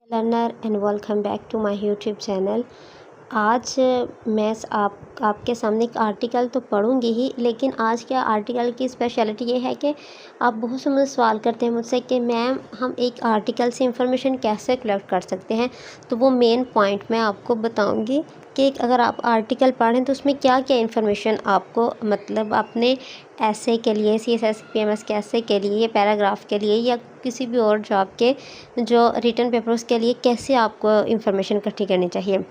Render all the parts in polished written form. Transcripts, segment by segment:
Learner and welcome back to my YouTube channel. आज मैं आपके सामने एक आर्टिकल तो पढ़ूंगी ही, लेकिन आज के आर्टिकल की स्पेशलिटी ये है कि आप बहुत से मुझे सवाल करते हैं मुझसे कि मैम हम एक आर्टिकल से इंफॉर्मेशन कैसे कलेक्ट कर सकते हैं। तो वो मेन पॉइंट मैं आपको बताऊंगी कि अगर आप आर्टिकल पढ़ें तो उसमें क्या क्या इन्फॉर्मेशन आपको मतलब अपने ऐसे के लिए CSS PMS के ऐसे के लिए पैराग्राफ के लिए या किसी भी और जॉब के जो रिटन पेपर्स के लिए कैसे आपको इन्फॉर्मेशन इकट्ठी करनी चाहिए।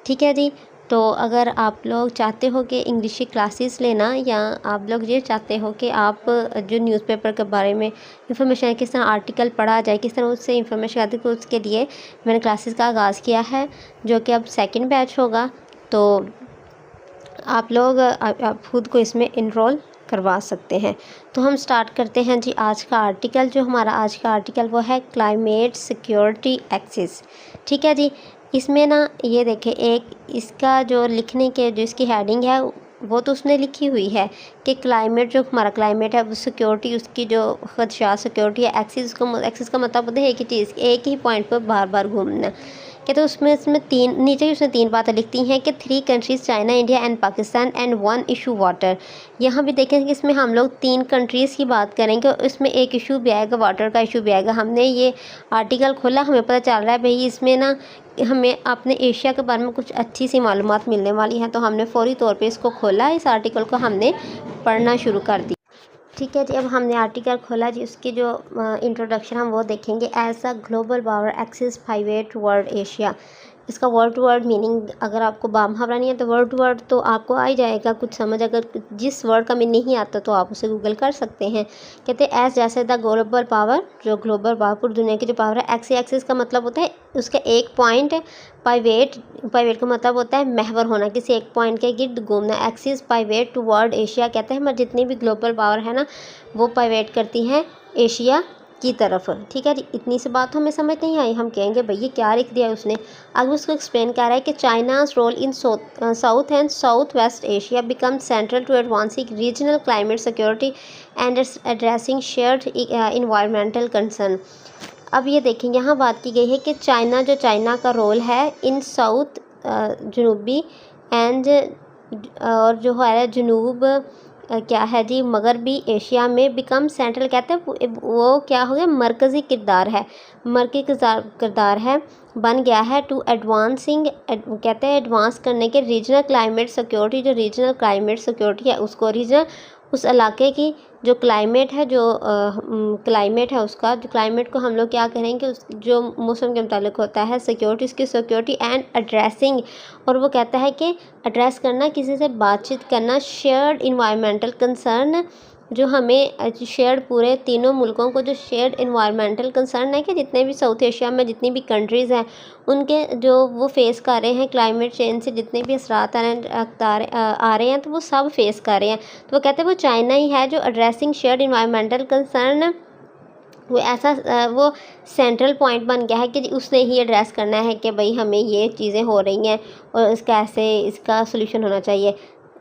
ठीक है जी। तो अगर आप लोग चाहते हो कि इंग्लिश की क्लासेस लेना या आप लोग ये चाहते हो कि आप जो न्यूज़पेपर के बारे में इंफॉर्मेशन है, किस तरह आर्टिकल पढ़ा जाए, किस तरह उससे इंफॉर्मेशन आती है, तो उसके लिए मैंने क्लासेस का आगाज़ किया है जो कि अब सेकंड बैच होगा। तो आप लोग आप खुद को इसमें इनरोल करवा सकते हैं। तो हम स्टार्ट करते हैं जी। आज का आर्टिकल जो हमारा आज का आर्टिकल वो है क्लाइमेट सिक्योरिटी एक्सिस। ठीक है जी। इसमें ना ये देखें, एक इसका जो लिखने के जो इसकी हेडिंग है वो तो उसने लिखी हुई है कि क्लाइमेट जो हमारा क्लाइमेट है वो सिक्योरिटी उसकी जो खदशा सिक्योरिटी है एक्सिस को एक्सिस का मतलब होता है एक ही चीज़ एक ही पॉइंट पर बार बार घूमना। कि तो इसमें तीन नीचे ही उसने तीन बातें लिखती हैं कि 3 countries China India and Pakistan and 1 issue water. यहाँ भी देखें कि इसमें हम लोग 3 कंट्रीज़ की बात करेंगे और इसमें एक इशू भी आएगा, वाटर का इशू भी आएगा। हमने ये आर्टिकल खोला, हमें पता चल रहा है भाई इसमें ना हमें अपने एशिया के बारे में कुछ अच्छी सी मालूमात मिलने वाली हैं। तो हमने फौरी तौर पर इसको खोला, इस आर्टिकल को हमने पढ़ना शुरू कर दिया। ठीक है जी। अब हमने आर्टिकल खोला जी, उसकी जो इंट्रोडक्शन हम वो देखेंगे। As a global power axis pivot world Asia. इसका वर्ड टू वर्ड मीनिंग अगर आपको बामहावरा नहीं है तो वर्ड टू वर्ड तो आपको आ ही जाएगा कुछ समझ। अगर जिस वर्ड का मीनिंग नहीं आता तो आप उसे गूगल कर सकते हैं। कहते हैं एज जैसे द ग्लोबल पावर, जो ग्लोबल पावर पूरी दुनिया की जो पावर है। एक्सिस का मतलब होता है उसका एक पॉइंट। पाइवेट का मतलब होता है महवर होना, किसी एक पॉइंट के गिर्द घूमना। Axis pivot to world Asia कहते हैं हमारे जितनी भी ग्लोबल पावर है ना वो पाइवेट करती हैं एशिया की तरफ। ठीक है जी। इतनी सी बात हमें समझ नहीं आई, हम कहेंगे भई ये क्या लिख दिया उसने। आगे उसको एक्सप्लेन कर रहा है कि China's role in south and south west Asia become central to advancing regional climate security and addressing shared environmental concern. अब ये देखें, यहाँ बात की गई है कि चाइना का रोल है इन साउथ जनूबी एंड और जो है जनूब क्या है जी मगरबी एशिया में बिकम सेंट्रल कहते हैं वो क्या हो गया, मरकज़ी किरदार है, मरकज़ी किरदार है बन गया है टू एडवांसिंग कहते हैं एडवांस करने के रीजनल क्लाइमेट सिक्योरिटी। जो रीजनल क्लाइमेट सिक्योरिटी है उसको रीजनल उस इलाके की जो क्लाइमेट है जो क्लाइमेट है उसका जो क्लाइमेट को हम लोग क्या करेंगे उस जो मौसम के मुताबिक होता है सिक्योरिटी, उसकी सिक्योरिटी एंड एड्रेसिंग। और वो कहता है कि एड्रेस करना, किसी से बातचीत करना। शेयर्ड इन्वायरमेंटल कंसर्न, जो हमें शेयर्ड पूरे तीनों मुल्कों को जो शेयर्ड इन्वायरमेंटल कंसर्न है कि जितने भी साउथ एशिया में जितनी भी कंट्रीज़ हैं उनके जो वो फेस कर रहे हैं क्लाइमेट चेंज से जितने भी असरात आ रहे हैं तो वो सब फेस कर रहे हैं। तो वो कहते हैं वो चाइना ही है जो एड्रेसिंग शेयर्ड इन्वायरमेंटल कंसर्न, वो ऐसा वो सेंट्रल पॉइंट बन गया है कि उसने ही एड्रेस करना है कि भाई हमें ये चीज़ें हो रही हैं और इसका ऐसे इसका सोल्यूशन होना चाहिए।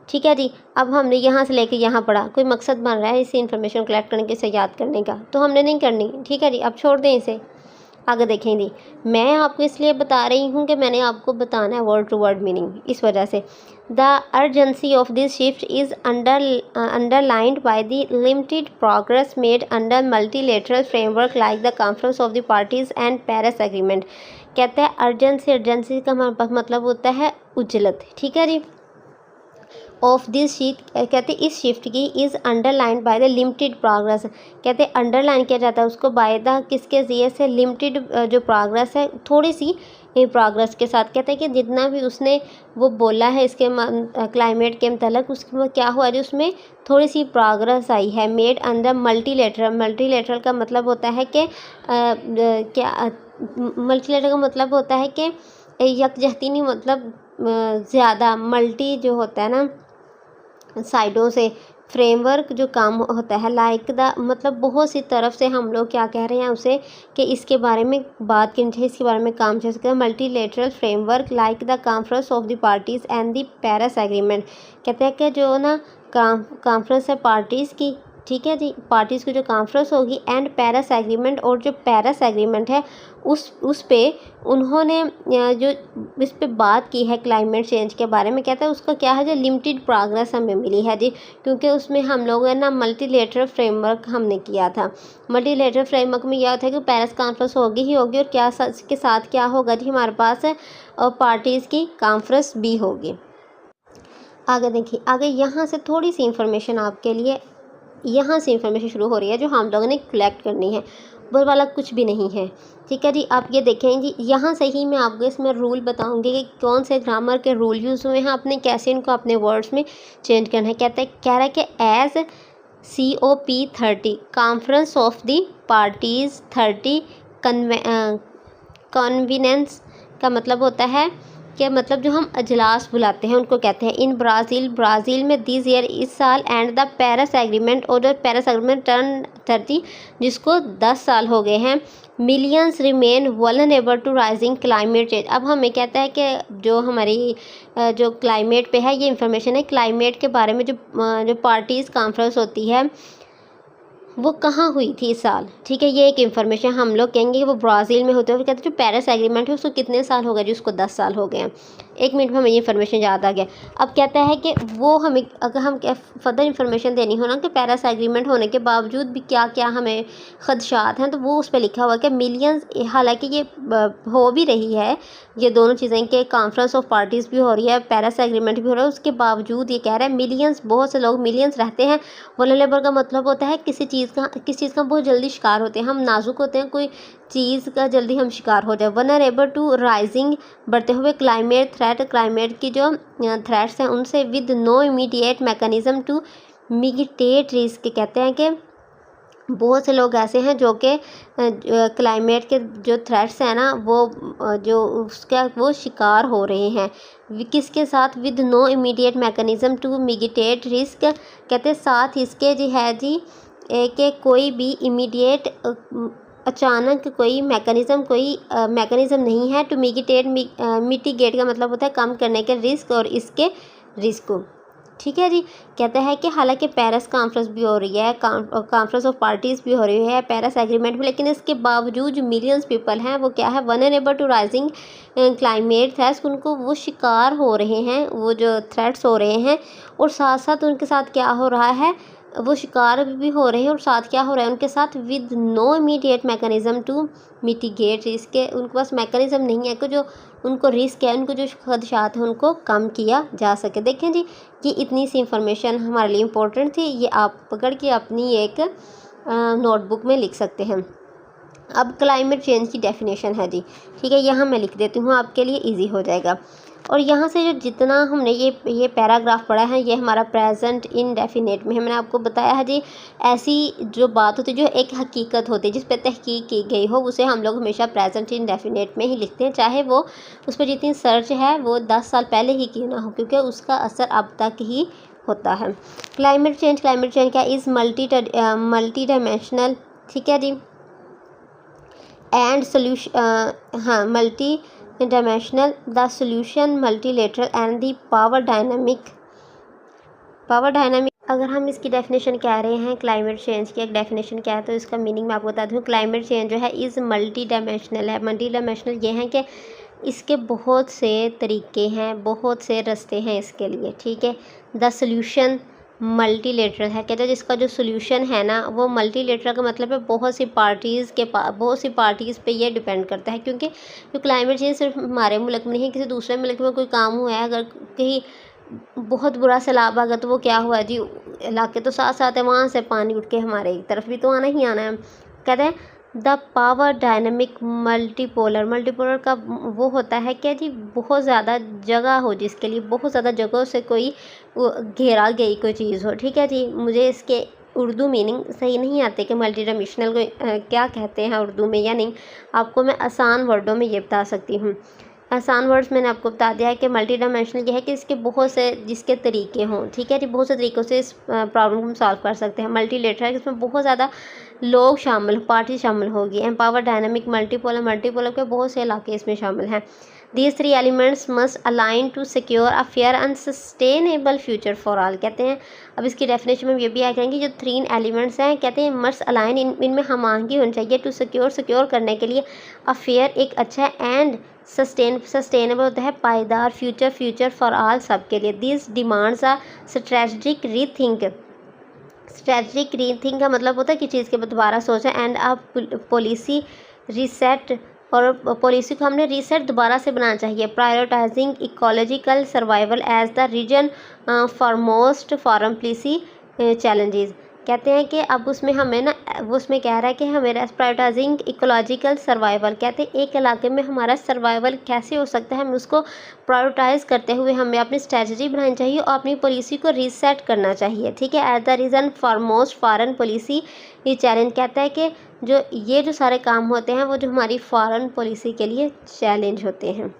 ठीक है जी। अब हमने यहाँ से लेके यहाँ पढ़ा, कोई मकसद बन रहा है इसे इन्फॉर्मेशन कलेक्ट करने के, इसे याद करने का, तो हमने नहीं करनी। ठीक है जी। अब छोड़ दें इसे, आगे देखेंगे। मैं आपको इसलिए बता रही हूँ कि मैंने आपको बताना है वर्ड टू वर्ड मीनिंग, इस वजह से। The urgency of this shift is underlined by the limited progress made under multilateral framework like the Conference of the Parties and Paris Agreement। कहते हैं अर्जेंसी का मतलब होता है उजलत। ठीक है जी। ऑफ दिस शिफ्ट कहते हैं इस शिफ्ट की is underline by the limited progress. कहते हैं अंडरलाइन किया जाता है उसको बाय द किसके ज़रिए से, लिमिटेड जो प्रोग्रेस है थोड़ी सी प्रोग्रेस के साथ। कहते हैं कि जितना भी उसने वो बोला है इसके क्लाइमेट के मतलब उसमें क्या हुआ जो उसमें थोड़ी सी प्रोग्रेस आई है। मेड अंडर मल्टीलेटरल का मतलब होता है कि क्या मल्टीलेटरल का मतलब होता है कि यकजहती नहीं, मतलब ज़्यादा मल्टी जो होता है ना साइडों से फ्रेमवर्क जो काम होता है लाइक द मतलब बहुत सी तरफ से हम लोग क्या कह रहे हैं उसे कि इसके बारे में बात करनी चाहिए, इसके बारे में काम चल सकता है। Multilateral framework like the conference of the parties and the Paris agreement. कहते हैं कि जो ना कॉन्फ्रेंस है पार्टीज़ की, ठीक है जी, पार्टीज़ की जो कॉन्फ्रेंस होगी एंड पेरिस एग्रीमेंट, और जो पेरिस एग्रीमेंट है उस पे उन्होंने जो इस पे बात की है क्लाइमेट चेंज के बारे में, कहता है उसका क्या है जो लिमिटेड प्रोग्रेस हमें मिली है जी, क्योंकि उसमें हम लोगों ने ना मल्टीलेटरल फ्रेमवर्क हमने किया था। मल्टीलेटरल फ्रेमवर्क में यह होता है कि पेरिस कॉन्फ्रेंस होगी ही होगी, और क्या इसके साथ क्या होगा जी, हमारे पास पार्टीज़ की कॉन्फ्रेंस भी होगी। आगे देखिए, आगे यहाँ से थोड़ी सी इंफॉर्मेशन आपके लिए, यहाँ से इंफॉर्मेशन शुरू हो रही है जो हम लोगों ने कलेक्ट करनी है, वो वाला कुछ भी नहीं है। ठीक है जी, आप ये देखें जी, यहाँ से ही मैं आपको इसमें रूल बताऊंगी कि कौन से ग्रामर के रूल यूज़ हुए हैं, आपने कैसे इनको अपने वर्ड्स में चेंज करना है। कह रहा है कि as COP30 conference of the parties 30 convenes का मतलब होता है कि मतलब जो हम अजलास बुलाते हैं उनको कहते हैं। इन ब्राज़ील में दिस ईयर, इस साल, एंड द पेरिस एग्रीमेंट, और जो पेरिस एग्रीमेंट टर्न 30 जिसको 10 साल हो गए हैं। Millions remain vulnerable to rising climate change. अब हमें कहता है कि जो हमारी जो क्लाइमेट पे है, ये इंफॉर्मेशन है क्लाइमेट के बारे में, जो पार्टीज़ कॉन्फ्रेंस होती है वो कहाँ हुई थी इस साल। ठीक है, ये एक इन्फॉर्मेशन हम लोग कहेंगे कि वो ब्राज़ील में होते हैं। कहते हैं जो पेरिस एग्रीमेंट है उसको कितने साल हो गए जी, उसको 10 साल हो गए हैं। 1 मिनट में हमें ये इन्फॉर्मेशन याद आ गया। अब कहता है कि वो हमें, अगर हम फर्दर इन्फॉर्मेशन देनी हो ना कि पेरिस एग्रीमेंट होने के बावजूद भी क्या क्या हमें खदशात हैं, तो वो उस पर लिखा हुआ है कि मिलियंस, हालांकि ये हो भी रही है ये दोनों चीज़ें, कि कॉन्फ्रेंस ऑफ पार्टीज़ भी हो रही है, पेरिस एग्रीमेंट भी हो रहा है, उसके बावजूद ये कह रहा है मिलियंस, बहुत से लोग मिलियंस रहते हैं। वल्नरेबल का मतलब होता है किस चीज़ का बहुत जल्दी शिकार होते हैं, हम नाजुक होते हैं, कोई चीज़ का जल्दी हम शिकार हो जाए। वल्नरेबल टू राइजिंग, बढ़ते हुए क्लाइमेट थ्रेट, क्लाइमेट की जो थ्रेट्स हैं उनसे, with no immediate mechanism to mitigate risk. कहते हैं कि बहुत से लोग ऐसे हैं जो कि क्लाइमेट के जो थ्रेट्स हैं ना, वो जो उसका वो शिकार हो रहे हैं। किसके साथ? With no immediate mechanism to mitigate risk. कहते हैं साथ इसके जी है जी कि कोई भी इमीडिएट अचानक कोई मैकेनिज़्म नहीं है। टू मिटिगेट का मतलब होता है कम करने के रिस्क, और इसके रिस्क को। ठीक है जी, कहता है कि हालांकि पेरिस कॉन्फ्रेंस भी हो रही है, कॉन्फ्रेंस ऑफ पार्टीज़ भी हो रही है, पेरिस एग्रीमेंट भी, लेकिन इसके बावजूद जो मिलियंस पीपल हैं वो क्या है, vulnerable to rising climate threats, उनको वो शिकार हो रहे हैं, वो जो थ्रेट्स हो रहे हैं, और साथ साथ उनके साथ क्या हो रहा है, वो शिकार भी हो रहे हैं, और साथ क्या हो रहा है उनके साथ, with no immediate mechanism to mitigate risk. उनके पास मैकेनिज़्म नहीं है कि जो उनको रिस्क है, उनको जो खदशात हैं उनको कम किया जा सके। देखें जी, कि इतनी सी इंफॉर्मेशन हमारे लिए इम्पोर्टेंट थी, ये आप पकड़ के अपनी एक नोटबुक में लिख सकते हैं। अब क्लाइमेट चेंज की डेफिनेशन है जी, ठीक है, यहाँ मैं लिख देती हूँ, आपके लिए इजी हो जाएगा। और यहाँ से जो जितना हमने ये पैराग्राफ पढ़ा है, ये हमारा प्रेजेंट इंडेफिनेट में है। मैंने आपको बताया है जी, ऐसी जो बात होती है जो एक हकीकत होती है जिस पर तहकीक की गई हो, उसे हम लोग हमेशा प्रेजेंट इंडेफिनेट में ही लिखते हैं, चाहे वो उस पर जितनी सर्च है वो 10 साल पहले ही क्यों ना हो, क्योंकि उसका असर अब तक ही होता है। क्लाइमेट चेंज क्या इज़ मल्टी डायमेंशनल, ठीक है जी, एंड सोल्यूशन, हाँ, multi dimensional, the solution multilateral, and the power dynamic. अगर हम इसकी डेफिनेशन कह रहे हैं, क्लाइमेट चेंज की एक डेफिनेशन क्या है, तो इसका मीनिंग मैं आपको बता दूँ। क्लाइमेट चेंज जो है इज़ मल्टी डायमेंशनल है। मल्टी डायमेंशनल ये है कि इसके बहुत से तरीके हैं, बहुत से रास्ते हैं इसके लिए, ठीक है। द सोल्यूशन मल्टीलेटरल है, कहते हैं जिसका जो सोल्यूशन है ना वो मल्टीलेटरल का मतलब है बहुत सी पार्टीज़ पे ये डिपेंड करता है, क्योंकि जो क्लाइमेट चेंज सिर्फ हमारे मुल्क में नहीं है, किसी दूसरे मुल्क में कोई काम हुआ है, अगर कहीं बहुत बुरा सैलाब आ गया तो वो क्या हुआ जी, इलाके तो साथ साथ है, वहाँ से पानी उठ के हमारे तरफ भी तो आना ही आना है। कहते हैं द पावर डायनेमिक मल्टीपोलर का वो होता है क्या जी, बहुत ज़्यादा जगह हो जिसके लिए, बहुत ज़्यादा जगहों से कोई घेरा गई कोई चीज़ हो, ठीक है जी। मुझे इसके उर्दू मीनिंग सही नहीं आते कि मल्टी डायमेंशनल को क्या कहते हैं उर्दू में या नहीं, आपको मैं आसान वर्डों में ये बता सकती हूँ। आसान वर्ड्स मैंने आपको बता दिया है कि मल्टी डायमेंशनल ये है कि इसके बहुत से जिसके तरीके हों, ठीक है जी, बहुत से तरीक़ों से इस प्रॉब्लम को हम सॉल्व कर सकते हैं। मल्टीलेटरल है कि इसमें बहुत ज़्यादा लोग शामिल, पार्टी शामिल होगी। एम्पावर डायनामिक मल्टीपोलर, मल्टीपोलर के बहुत से इलाके इसमें शामिल हैं। These three elements must align to secure a fair and sustainable future for all। कहते हैं, अब इसकी डेफिनेशन में ये भी आ करेंगे, जो 3 एलिमेंट्स हैं, कहते हैं मस्ट अलाइन, इनमें हमआहंगी होनी चाहिए, टू सिक्योर करने के लिए, अ फेयर एक अच्छा, एंड सस्टेनेबल होता है पायदार, फ्यूचर फॉर ऑल सबके लिए। This demands a strategic rethink का मतलब होता है कि चीज़ के दोबारा सोचा, एंड आप पॉलिसी रीसेट, और पॉलिसी को हमने रीसेट दोबारा से बनाना चाहिए। Prioritising ecological survival as the reason for most foreign policy challenges. कहते हैं कि अब उसमें हमें ना, वो उसमें कह रहा है कि हमें प्रायोरिटाइजिंग इकोलॉजिकल सर्वाइवल, कहते हैं एक इलाके में हमारा सर्वाइवल कैसे हो सकता है, हमें उसको प्रायोरिटाइज करते हुए हमें अपनी स्ट्रेटजी बनानी चाहिए और अपनी पॉलिसी को रीसेट करना चाहिए। ठीक है, as the reason for most foreign policy ये चैलेंज, कहता है कि जो सारे काम होते हैं वो जो हमारी फॉरेन पॉलिसी के लिए चैलेंज होते हैं।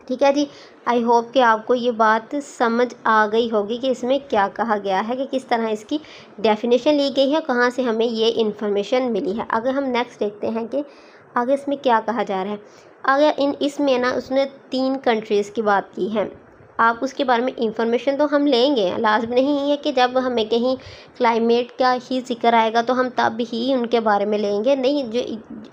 ठीक है जी, आई होप कि आपको ये बात समझ आ गई होगी कि इसमें क्या कहा गया है, कि किस तरह इसकी डेफिनेशन ली गई है, कहाँ से हमें ये इन्फॉर्मेशन मिली है। अगर हम नेक्स्ट देखते हैं कि आगे इसमें क्या कहा जा रहा है। अगर इसमें ना उसने 3 कंट्रीज़ की बात की है, आप उसके बारे में इंफॉर्मेशन तो हम लेंगे, लाजमी नहीं है कि जब हमें कहीं क्लाइमेट का ही जिक्र आएगा तो हम तब ही उनके बारे में लेंगे, नहीं, जो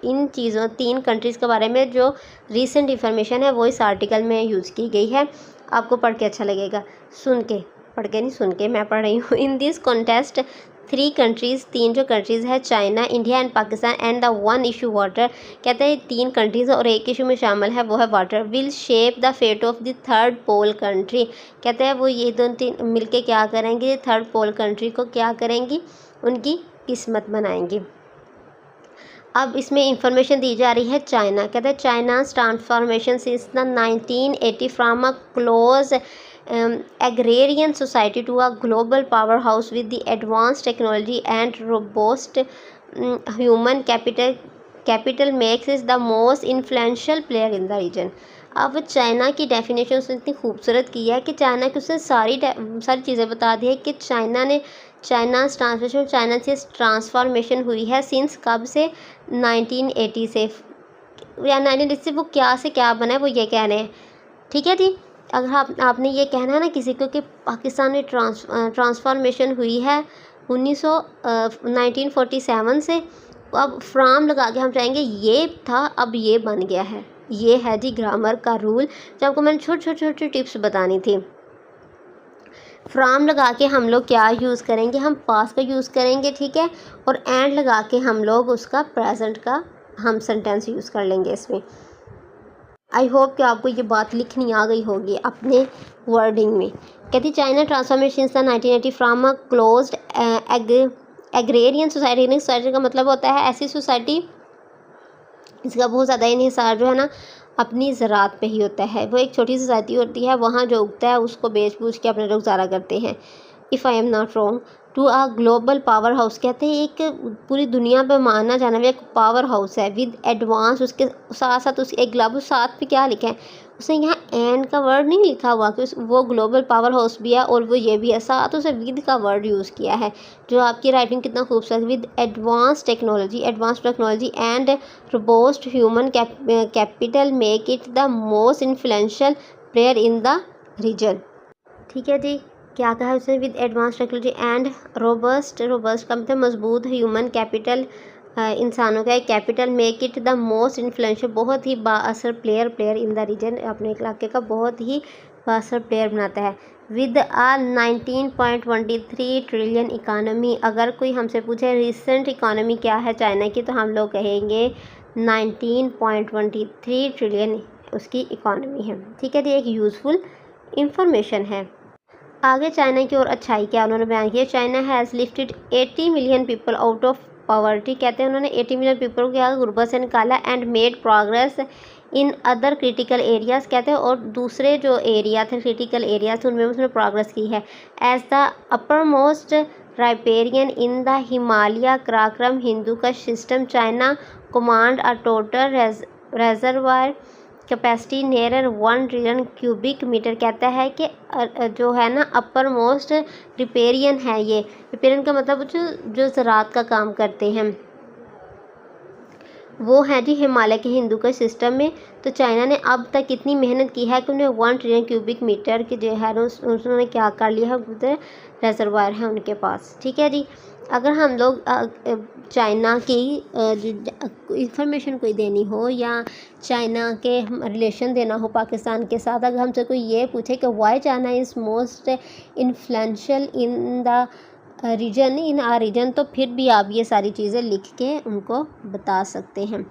इन चीज़ों 3 कंट्रीज़ के बारे में जो रीसेंट इंफॉर्मेशन है वो इस आर्टिकल में यूज़ की गई है। आपको पढ़ के अच्छा लगेगा, पढ़ के नहीं, सुन के मैं पढ़ रही हूँ। इन दिस कॉन्टेस्ट 3 कंट्रीज़, 3 जो कंट्रीज़ है, China, India and Pakistan, and the 1 issue water. कहते हैं 3 कंट्रीज़ और एक इशू में शामिल है, वो है water. Will shape the fate of the third pole country. कहते हैं वो ये 2-3 मिलके क्या करेंगे, थर्ड पोल कंट्री को क्या करेंगी, उनकी किस्मत बनाएंगी। अब इसमें इंफॉर्मेशन दी जा रही है चाइना। कहते हैं चाइना's transformation since the 1980 from a close agrarian society to a global powerhouse with the advanced technology and robust human capital makes it the most influential player in the region। अब China की definition उसने इतनी खूबसूरत की है कि China की उसने सारी चीज़ें बता दी है कि चाइना से ट्रांसफॉर्मेशन हुई है सिंस कब से, 1980 से, या 1980 से वो क्या से क्या बना है, वो ये कह रहे हैं। ठीक है जी, अगर आपने ये कहना है ना किसी को कि पाकिस्तान में ट्रांसफॉर्मेशन हुई है 1947 से, अब फ्राम लगा के हम चाहेंगे ये था, अब ये बन गया है। ये है जी ग्रामर का रूल, जो आपको मैंने छोटी टिप्स बतानी थी। फ्राम लगा के हम लोग क्या यूज़ करेंगे, हम पास्ट का यूज़ करेंगे, ठीक है, और एंड लगा के हम लोग उसका प्रेजेंट का हम सेंटेंस यूज़ कर लेंगे इसमें। आई होप कि आपको ये बात लिखनी आ गई होगी अपने वर्डिंग में। कहती चाइना ट्रांसफॉर्मेशन सन 1980 from a closed agrarian society का मतलब होता है ऐसी सोसाइटी इसका बहुत ज़्यादा इन्हिसार जो है ना अपनी ज़रात पे ही होता है। वो एक छोटी सोसाइटी होती है, वहाँ जो उगता है उसको बेच बूझ के अपने लोग गुजारा करते हैं। If I am not wrong, to a global power house, कहते हैं एक पूरी दुनिया पे माना जाने वाला एक पावर हाउस है विद एडवांस, उसके साथ साथ उसके एक ग्लोबल साथ पे क्या लिखा है, उसने यहाँ एंड का वर्ड नहीं लिखा हुआ कि वो ग्लोबल पावर हाउस भी है और वो ये भी है, साथ उसे विद का वर्ड यूज़ किया है, जो आपकी राइटिंग कितना खूबसूरत, with advance technology and robust human capital make it the most influential player in the region. ठीक है जी, क्या कहा है उसने, with advance technology and robust का मतलब मजबूत ह्यूमन कैपिटल, इंसानों का एक capital, make it the most influential, बहुत ही बाअसर प्लेयर इन द रीजन, अपने इलाके का बहुत ही बाअसर प्लेयर बनाता है। विद आ 19.23 ट्रिलियन इकानमी, अगर कोई हमसे पूछे रिसेंट इकानमी क्या है चाइना की, तो हम लोग कहेंगे 19.23 ट्रिलियन उसकी इकानमी है। ठीक है, ये एक यूज़फुल इंफॉर्मेशन है। आगे चाइना की और अच्छाई क्या उन्होंने बयान किया, China has lifted 80 million people out of poverty, कहते हैं उन्होंने 80 मिलियन पीपल को क्या गुर्बत से निकाला, and made progress in other critical areas, कहते हैं और दूसरे जो एरिया थे क्रिटिकल एरियाज उनमें उसने प्रोग्रेस की है। As the upper most riparian in the Himalaya Karakoram Hindu का system, China command a total reservoir capacity nearer 1 trillion cubic metre, कहता है कि जो है ना अपर मोस्ट रिपेरियन है, ये रिपेरियन का मतलब जो ज़राअत का काम करते हैं वो है जी हिमालय के हिंदू सिस्टम में। तो चाइना ने अब तक इतनी मेहनत की है कि उन्हें 1 ट्रिलियन क्यूबिक मीटर के जो है उन्होंने क्या कर लिया है, उधर रेजरवायर है उनके पास। ठीक है जी। अगर हम लोग चाइना की इंफॉर्मेशन कोई देनी हो या चाइना के रिलेशन देना हो पाकिस्तान के साथ, अगर हमसे कोई ये पूछे कि why China is most influential in the region in our region, तो फिर भी आप ये सारी चीज़ें लिख के उनको बता सकते हैं।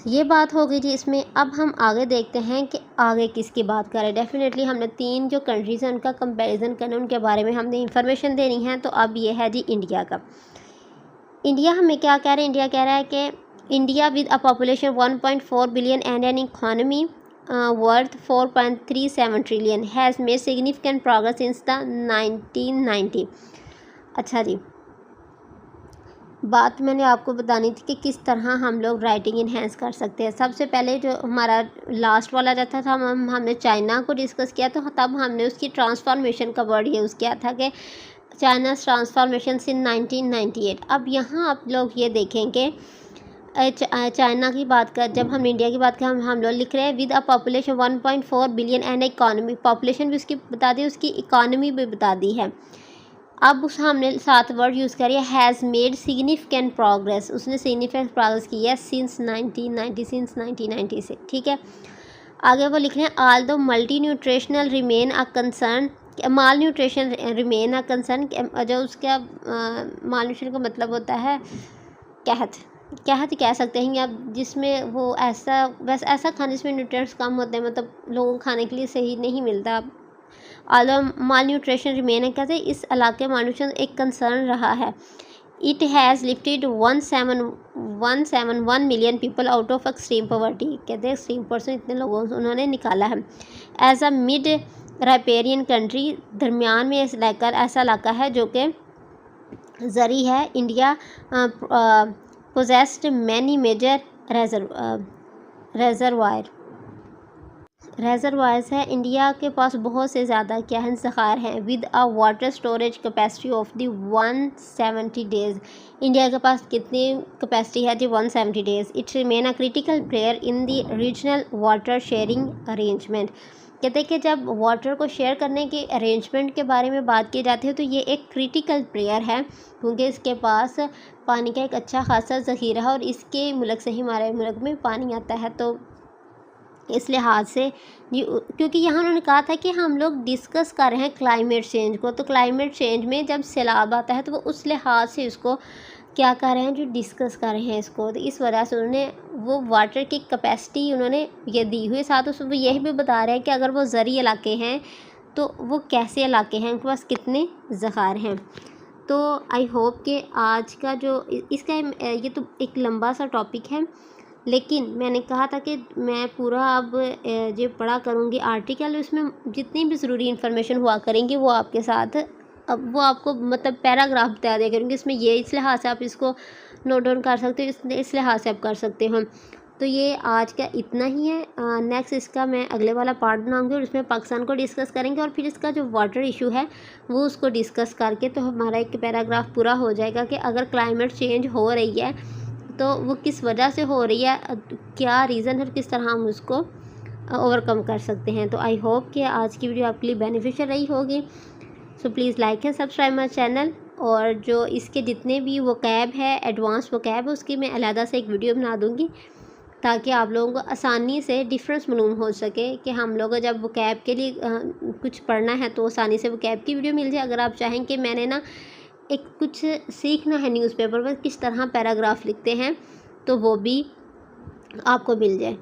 ये बात हो गई जी इसमें। अब हम आगे देखते हैं कि आगे किसकी बात करें। डेफिनेटली हमने 3 जो कंट्रीज़ हैं उनका कंपैरिजन करना, उनके बारे में हमने इंफॉर्मेशन देनी है। तो अब ये है जी इंडिया का। इंडिया हमें क्या कह रहे हैं, इंडिया कह रहा है कि India with a population 1.4 billion and N economy worth 4.37 trillion has made significant progress since the 1990। अच्छा जी, बात मैंने आपको बतानी थी कि किस तरह हम लोग राइटिंग इन्हेंस कर सकते हैं। सबसे पहले जो हमारा लास्ट वाला रहता था, हमने चाइना को डिस्कस किया, तो तब हमने उसकी ट्रांसफॉर्मेशन का वर्ड यूज़ किया था कि चाइना ट्रांसफॉर्मेशन इन 1998। अब यहाँ आप लोग ये देखेंगे चाइना की बात कर, जब हम इंडिया की बात करें, हम लोग लिख रहे हैं with a population 1.4 billion and economy, population भी उसकी बता दी, उसकी इकॉनमी भी बता दी है। अब उस हमने 7 वर्ड यूज़ करिए, हैज़ मेड सिग्निफिकेंट प्रोग्रेस, उसने सिग्निफिकेंट प्रोग्रेस की है सिंस 1990 से। ठीक है। आगे वो लिख रहे हैं ऑल दो multi nutritional remain a concern, mall nutrition remain a concern, जो उसका माल न्यूट्रिशन का मतलब होता है कहत कह सकते हैं आप, जिसमें वो ऐसा खाना जिसमें न्यूट्रिएंट्स कम होते हैं, मतलब लोगों को खाने के लिए सही नहीं मिलता। आलम माल न्यूट्रिशन रिमेन है, कहते हैं इस इलाके माल न्यूट्रिशन एक कंसर्न रहा है। It has lifted 171 million people out of extreme poverty, कहते हैं एक्सट्रीम पर्सन इतने लोगों से उन्होंने निकाला है। As a mid riparian country, दरमियान में ऐसा इलाका है जो कि ज़री है। India possessed many major reservoirs है। इंडिया के पास बहुत से ज़्यादा क्या है, ज़खायर हैं। With a water storage capacity of the 170 days, India के पास कितनी कैपेसिटी है जी, 170 days. It remain a critical player in the regional water sharing arrangement, कहते हैं कि जब वाटर को शेयर करने के अरेंजमेंट के बारे में बात की जाती है तो ये एक क्रिटिकल प्लेयर है, क्योंकि इसके पास पानी का एक अच्छा खासा ज़ख़ीरा है और इसके मुल्क से ही हमारे मुल्क में पानी आता है। तो इस लिहाज से क्योंकि यहाँ उन्होंने कहा था कि हम लोग डिस्कस कर रहे हैं क्लाइमेट चेंज को, तो क्लाइमेट चेंज में जब सैलाब आता है तो वो उस लिहाज से इसको क्या कर रहे हैं, जो डिस्कस कर रहे हैं इसको। तो इस वजह से उन्होंने वो वाटर की कैपेसिटी उन्होंने ये दी हुई, साथ उसमें वो यही भी बता रहे हैं कि अगर वो ज़री इलाके हैं तो वो कैसे इलाके हैं, उनके पास कितने ज़खायर हैं। तो आई होप कि आज का जो इसका ये तो एक लंबा सा टॉपिक है, लेकिन मैंने कहा था कि मैं पूरा अब जो पढ़ा करूँगी आर्टिकल, उसमें जितनी भी ज़रूरी इन्फॉर्मेशन हुआ करेंगी वो आपके साथ, अब वो आपको मतलब पैराग्राफ बता दिया करूँगी, इसमें ये इस लिहाज से आप इसको नोट डाउन कर सकते हो, इस लिहाज से आप कर सकते हो। तो ये आज का इतना ही है। नेक्स्ट इसका मैं अगले वाला पार्ट बनाऊंगी और उसमें पाकिस्तान को डिस्कस करेंगे और फिर इसका जो वाटर इशू है वो उसको डिस्कस करके तो हमारा एक पैराग्राफ पूरा हो जाएगा कि अगर क्लाइमेट चेंज हो रही है तो वो किस वजह से हो रही है, क्या रीज़न है और किस तरह हम उसको ओवरकम कर सकते हैं। तो आई होप कि आज की वीडियो आपके लिए बेनिफिशियल रही होगी। So please like and subscribe my channel, और जो इसके जितने भी वोकैब है, एडवांस वोकैब है, उसकी मैं अलहदा से एक वीडियो बना दूँगी ताकि आप लोगों को आसानी से डिफरेंस मालूम हो सके कि हम लोग जब वोकैब के लिए कुछ पढ़ना है तो आसानी से वोकैब की वीडियो मिल जाए। अगर आप चाहें कि मैंने ना एक कुछ सीखना है न्यूज़पेपर पर किस तरह पैराग्राफ लिखते हैं तो वो भी आपको मिल जाए।